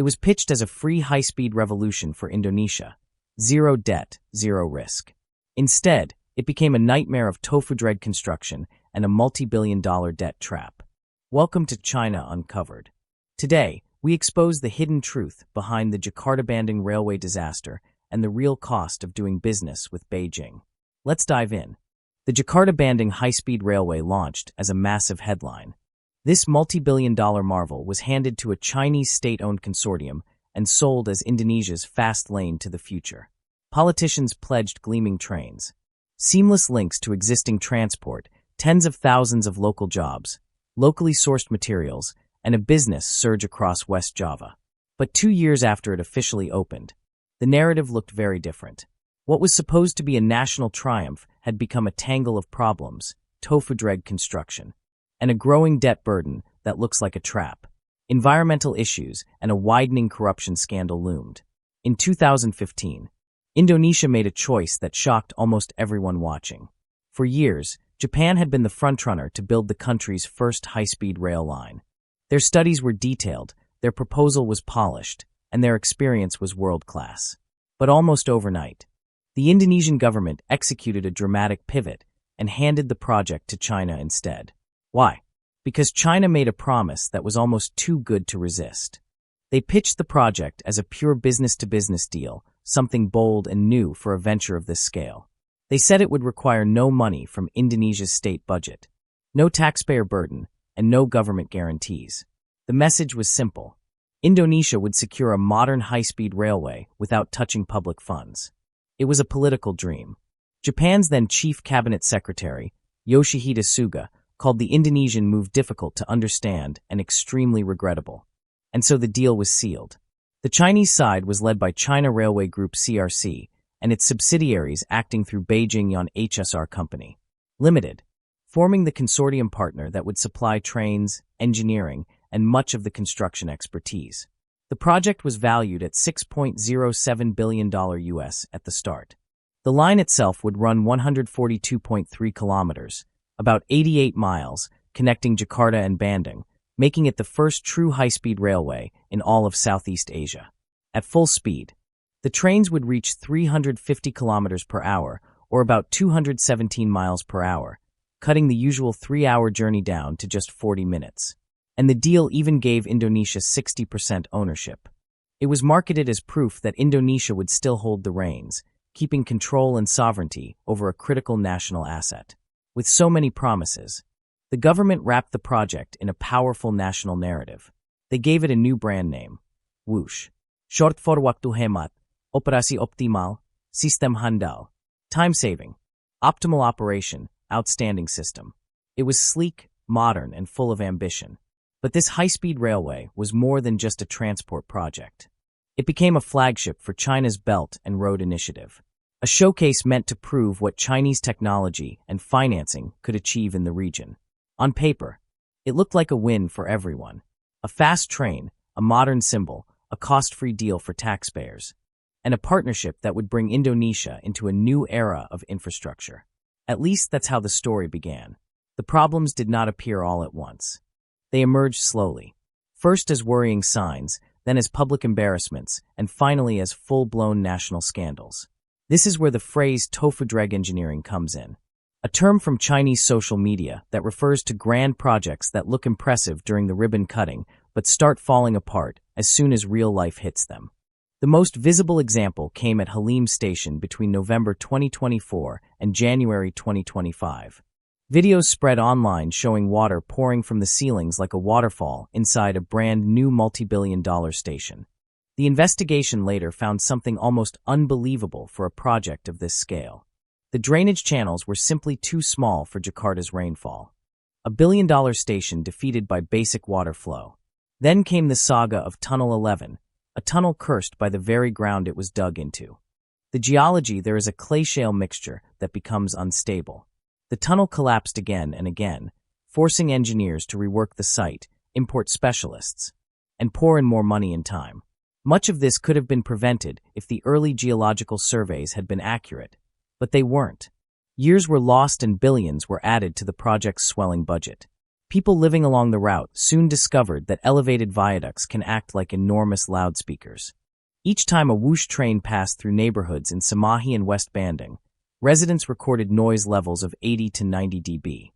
It was pitched as a free high-speed revolution for Indonesia. Zero debt, zero risk. Instead, it became a nightmare of Tofu-Dreg construction and a multi-billion-dollar debt trap. Welcome to China Uncovered. Today, we expose the hidden truth behind the Jakarta-Bandung Railway disaster and the real cost of doing business with Beijing. Let's dive in. The Jakarta-Bandung High-Speed Railway launched as a massive headline. This multi-billion-dollar marvel was handed to a Chinese state-owned consortium and sold as Indonesia's fast lane to the future. Politicians pledged gleaming trains, seamless links to existing transport, tens of thousands of local jobs, locally sourced materials, and a business surge across West Java. But 2 years after it officially opened, the narrative looked very different. What was supposed to be a national triumph had become a tangle of problems, Tofu-Dreg construction, and a growing debt burden that looks like a trap. Environmental issues and a widening corruption scandal loomed. In 2015, Indonesia made a choice that shocked almost everyone watching. For years, Japan had been the frontrunner to build the country's first high-speed rail line. Their studies were detailed, their proposal was polished, and their experience was world-class. But almost overnight, the Indonesian government executed a dramatic pivot and handed the project to China instead. Why? Because China made a promise that was almost too good to resist. They pitched the project as a pure business-to-business deal, something bold and new for a venture of this scale. They said it would require no money from Indonesia's state budget, no taxpayer burden, and no government guarantees. The message was simple. Indonesia would secure a modern high-speed railway without touching public funds. It was a political dream. Japan's then Chief Cabinet Secretary, Yoshihide Suga, called the Indonesian move difficult to understand and extremely regrettable. And so the deal was sealed. The Chinese side was led by China Railway Group CRC and its subsidiaries acting through Beijing Yan HSR Company Limited, forming the consortium partner that would supply trains, engineering, and much of the construction expertise. The project was valued at $6.07 billion US at the start. The line itself would run 142.3 kilometers, about 88 miles, connecting Jakarta and Bandung, making it the first true high-speed railway in all of Southeast Asia. At full speed, the trains would reach 350 kilometers per hour, or about 217 miles per hour, cutting the usual 3-hour journey down to just 40 minutes. And the deal even gave Indonesia 60% ownership. It was marketed as proof that Indonesia would still hold the reins, keeping control and sovereignty over a critical national asset. With so many promises, the government wrapped the project in a powerful national narrative. They gave it a new brand name, Whoosh. Short for waktu hemat, operasi optimal, sistem handal. Time-saving, optimal operation, outstanding system. It was sleek, modern, and full of ambition. But this high-speed railway was more than just a transport project. It became a flagship for China's Belt and Road Initiative, a showcase meant to prove what Chinese technology and financing could achieve in the region. On paper, it looked like a win for everyone. A fast train, a modern symbol, a cost-free deal for taxpayers, and a partnership that would bring Indonesia into a new era of infrastructure. At least that's how the story began. The problems did not appear all at once. They emerged slowly, first as worrying signs, then as public embarrassments, and finally as full-blown national scandals. This is where the phrase Tofu-Dreg engineering comes in, a term from Chinese social media that refers to grand projects that look impressive during the ribbon cutting but start falling apart as soon as real life hits them. The most visible example came at Halim Station between November 2024 and January 2025. Videos spread online showing water pouring from the ceilings like a waterfall inside a brand new multi-billion-dollar station. The investigation later found something almost unbelievable for a project of this scale. The drainage channels were simply too small for Jakarta's rainfall. A billion-dollar station defeated by basic water flow. Then came the saga of Tunnel 11, a tunnel cursed by the very ground it was dug into. The geology there is a clay shale mixture that becomes unstable. The tunnel collapsed again and again, forcing engineers to rework the site, import specialists, and pour in more money and time. Much of this could have been prevented if the early geological surveys had been accurate, but they weren't. Years were lost and billions were added to the project's swelling budget. People living along the route soon discovered that elevated viaducts can act like enormous loudspeakers. Each time a Whoosh train passed through neighborhoods in Samahi and West Bandung, residents recorded noise levels of 80 to 90 dB.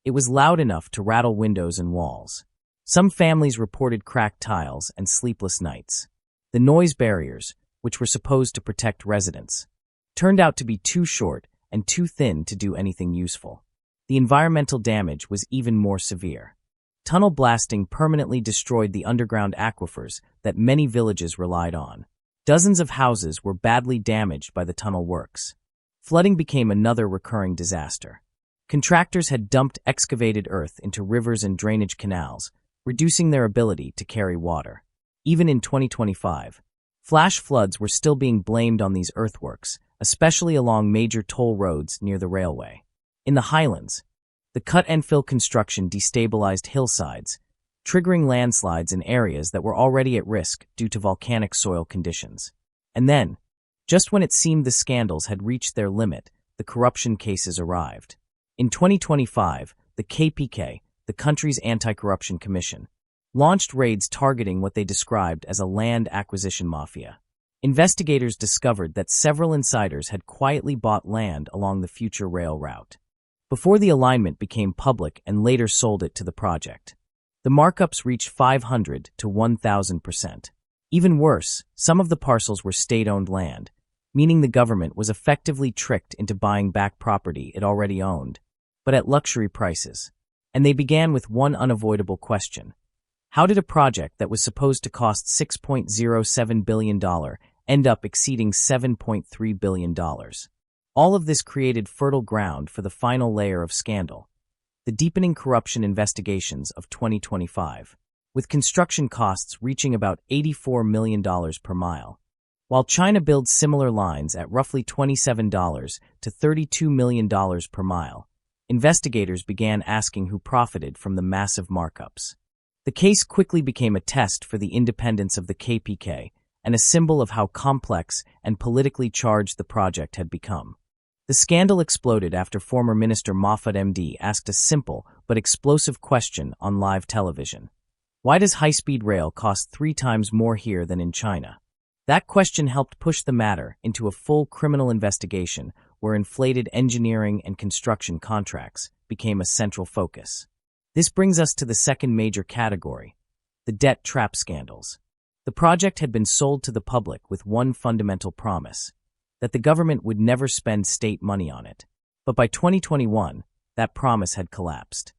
It was loud enough to rattle windows and walls. Some families reported cracked tiles and sleepless nights. The noise barriers, which were supposed to protect residents, turned out to be too short and too thin to do anything useful. The environmental damage was even more severe. Tunnel blasting permanently destroyed the underground aquifers that many villages relied on. Dozens of houses were badly damaged by the tunnel works. Flooding became another recurring disaster. Contractors had dumped excavated earth into rivers and drainage canals, reducing their ability to carry water. Even in 2025, flash floods were still being blamed on these earthworks, especially along major toll roads near the railway. In the highlands, the cut-and-fill construction destabilized hillsides, triggering landslides in areas that were already at risk due to volcanic soil conditions. And then, just when it seemed the scandals had reached their limit, the corruption cases arrived. In 2025, the KPK, the country's anti-corruption commission, launched raids targeting what they described as a land acquisition mafia. Investigators discovered that several insiders had quietly bought land along the future rail route before the alignment became public and later sold it to the project. The markups reached 500 to 1,000%. Even worse, some of the parcels were state-owned land, meaning the government was effectively tricked into buying back property it already owned, but at luxury prices. And they began with one unavoidable question. How did a project that was supposed to cost $6.07 billion end up exceeding $7.3 billion? All of this created fertile ground for the final layer of scandal, the deepening corruption investigations of 2025, with construction costs reaching about $84 million per mile. While China builds similar lines at roughly $27 to $32 million per mile, investigators began asking who profited from the massive markups. The case quickly became a test for the independence of the KPK and a symbol of how complex and politically charged the project had become. The scandal exploded after former Minister Mahfud MD asked a simple but explosive question on live television. Why does high-speed rail cost 3 times more here than in China? That question helped push the matter into a full criminal investigation where inflated engineering and construction contracts became a central focus. This brings us to the second major category, the debt trap scandals. The project had been sold to the public with one fundamental promise, that the government would never spend state money on it. But by 2021, that promise had collapsed.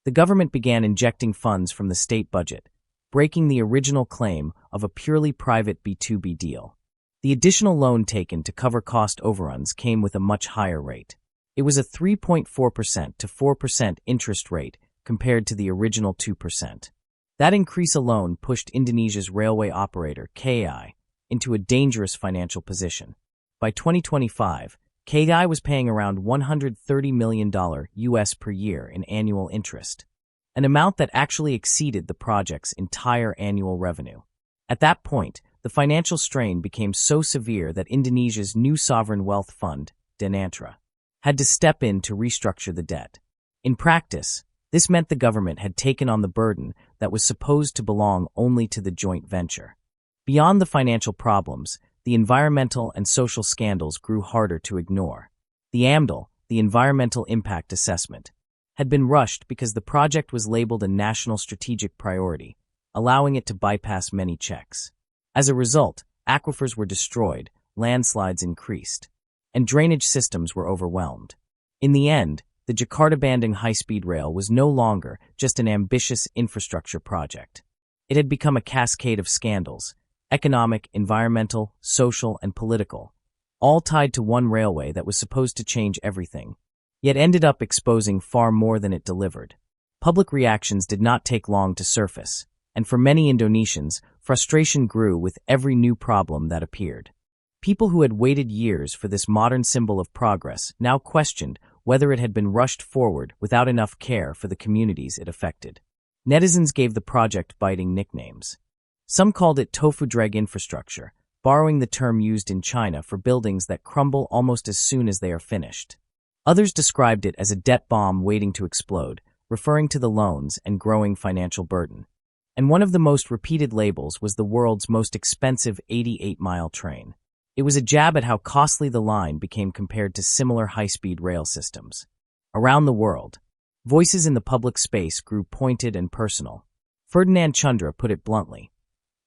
The government began injecting funds from the state budget, breaking the original claim of a purely private B2B deal. The additional loan taken to cover cost overruns came with a much higher rate. It was a 3.4% to 4% interest rate compared to the original 2%. That increase alone pushed Indonesia's railway operator, KAI, into a dangerous financial position. By 2025, KAI was paying around $130 million US per year in annual interest, an amount that actually exceeded the project's entire annual revenue. At that point, the financial strain became so severe that Indonesia's new sovereign wealth fund, Danantra, had to step in to restructure the debt. In practice, this meant the government had taken on the burden that was supposed to belong only to the joint venture. Beyond the financial problems, the environmental and social scandals grew harder to ignore. The AMDAL, the Environmental Impact Assessment, had been rushed because the project was labeled a national strategic priority, allowing it to bypass many checks. As a result, aquifers were destroyed, landslides increased, and drainage systems were overwhelmed. In the end, the Jakarta-Bandung High-Speed Rail was no longer just an ambitious infrastructure project. It had become a cascade of scandals, economic, environmental, social, and political, all tied to one railway that was supposed to change everything, yet ended up exposing far more than it delivered. Public reactions did not take long to surface, and for many Indonesians, frustration grew with every new problem that appeared. People who had waited years for this modern symbol of progress now questioned whether it had been rushed forward without enough care for the communities it affected. Netizens gave the project biting nicknames. Some called it Tofu-Dreg infrastructure, borrowing the term used in China for buildings that crumble almost as soon as they are finished. Others described it as a debt bomb waiting to explode, referring to the loans and growing financial burden. And one of the most repeated labels was the world's most expensive 88-mile train. It was a jab at how costly the line became compared to similar high-speed rail systems. Around the world, voices in the public space grew pointed and personal. Ferdinand Chandra put it bluntly,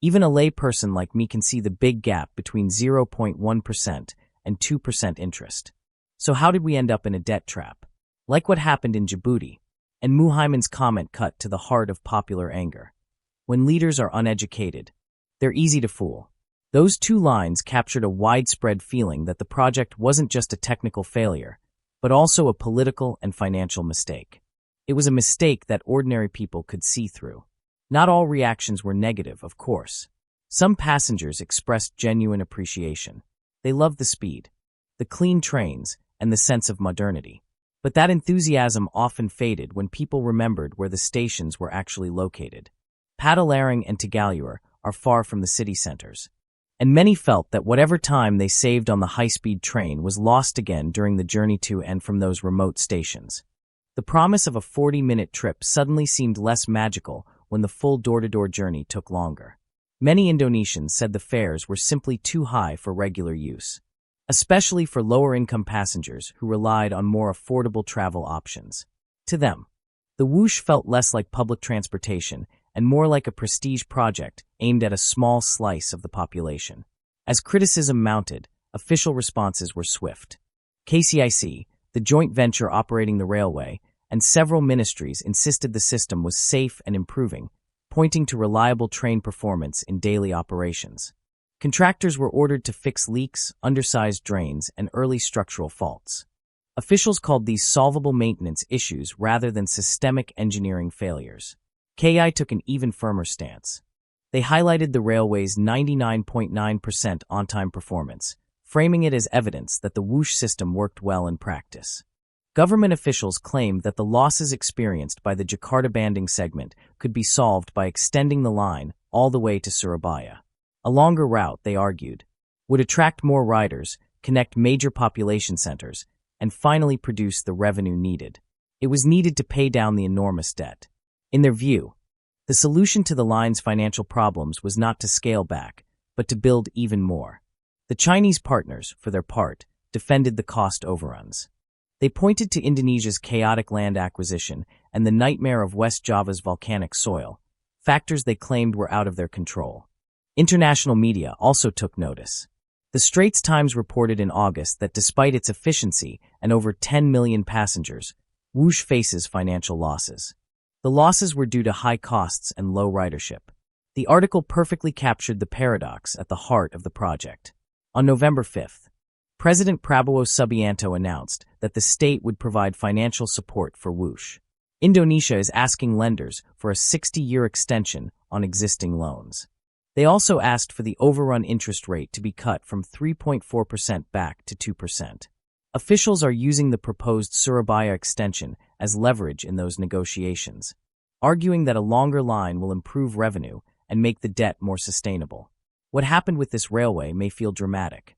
"Even a lay person like me can see the big gap between 0.1% and 2% interest. So how did we end up in a debt trap? Like what happened in Djibouti." And Muhaimin's comment cut to the heart of popular anger. When leaders are uneducated, they're easy to fool. Those two lines captured a widespread feeling that the project wasn't just a technical failure, but also a political and financial mistake. It was a mistake that ordinary people could see through. Not all reactions were negative, of course. Some passengers expressed genuine appreciation. They loved the speed, the clean trains, and the sense of modernity. But that enthusiasm often faded when people remembered where the stations were actually located. Padalarang and Tegalluar are far from the city centers, and many felt that whatever time they saved on the high-speed train was lost again during the journey to and from those remote stations. The promise of a 40-minute trip suddenly seemed less magical when the full door-to-door journey took longer. Many Indonesians said the fares were simply too high for regular use, especially for lower-income passengers who relied on more affordable travel options. To them, the Whoosh felt less like public transportation and more like a prestige project aimed at a small slice of the population. As criticism mounted, official responses were swift. KCIC, the joint venture operating the railway, and several ministries insisted the system was safe and improving, pointing to reliable train performance in daily operations. Contractors were ordered to fix leaks, undersized drains, and early structural faults. Officials called these solvable maintenance issues rather than systemic engineering failures. KI took an even firmer stance. They highlighted the railway's 99.9% on-time performance, framing it as evidence that the Whoosh system worked well in practice. Government officials claimed that the losses experienced by the Jakarta-Bandung segment could be solved by extending the line all the way to Surabaya. A longer route, they argued, would attract more riders, connect major population centers, and finally produce the revenue needed. It was needed to pay down the enormous debt. In their view, the solution to the line's financial problems was not to scale back, but to build even more. The Chinese partners, for their part, defended the cost overruns. They pointed to Indonesia's chaotic land acquisition and the nightmare of West Java's volcanic soil, factors they claimed were out of their control. International media also took notice. The Straits Times reported in August that despite its efficiency and over 10 million passengers, Whoosh faces financial losses. The losses were due to high costs and low ridership. The article perfectly captured the paradox at the heart of the project. On November 5th, President Prabowo Subianto announced that the state would provide financial support for Whoosh. Indonesia is asking lenders for a 60-year extension on existing loans. They also asked for the overrun interest rate to be cut from 3.4% back to 2%. Officials are using the proposed Surabaya extension as leverage in those negotiations, arguing that a longer line will improve revenue and make the debt more sustainable. What happened with this railway may feel dramatic,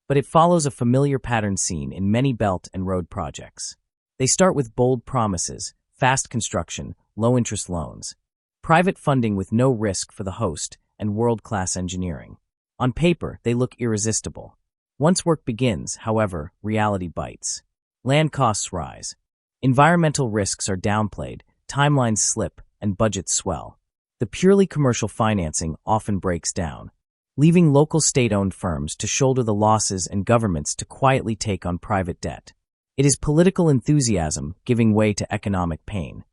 but it follows a familiar pattern seen in many belt and road projects. They start with bold promises, fast construction, low-interest loans, private funding with no risk for the host, and world-class engineering. On paper, they look irresistible. Once work begins, however, reality bites. Land costs rise. Environmental risks are downplayed, timelines slip, and budgets swell. The purely commercial financing often breaks down, leaving local state-owned firms to shoulder the losses and governments to quietly take on private debt. It is political enthusiasm giving way to economic pain.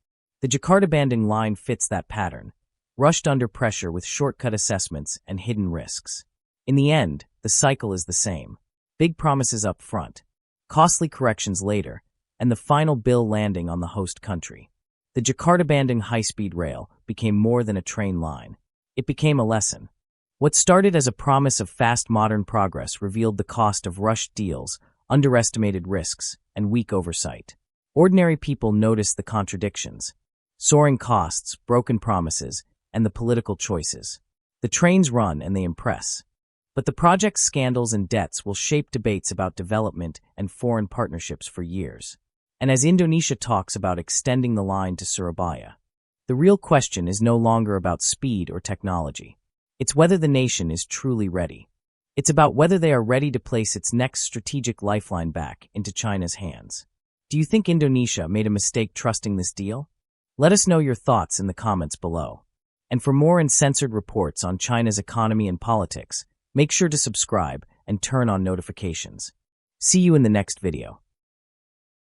The Jakarta-Bandung line fits that pattern, rushed under pressure with shortcut assessments and hidden risks. In the end, the cycle is the same. Big promises up front, costly corrections later, and the final bill landing on the host country. The Jakarta-Bandung High-Speed Rail became more than a train line. It became a lesson. What started as a promise of fast modern progress revealed the cost of rushed deals, underestimated risks, and weak oversight. Ordinary people noticed the contradictions: soaring costs, broken promises, and the political choices. The trains run and they impress. But the project's scandals and debts will shape debates about development and foreign partnerships for years. And as Indonesia talks about extending the line to Surabaya, the real question is no longer about speed or technology. It's whether the nation is truly ready. It's about whether they are ready to place its next strategic lifeline back into China's hands. Do you think Indonesia made a mistake trusting this deal? Let us know your thoughts in the comments below. And for more uncensored reports on China's economy and politics, make sure to subscribe and turn on notifications. See you in the next video.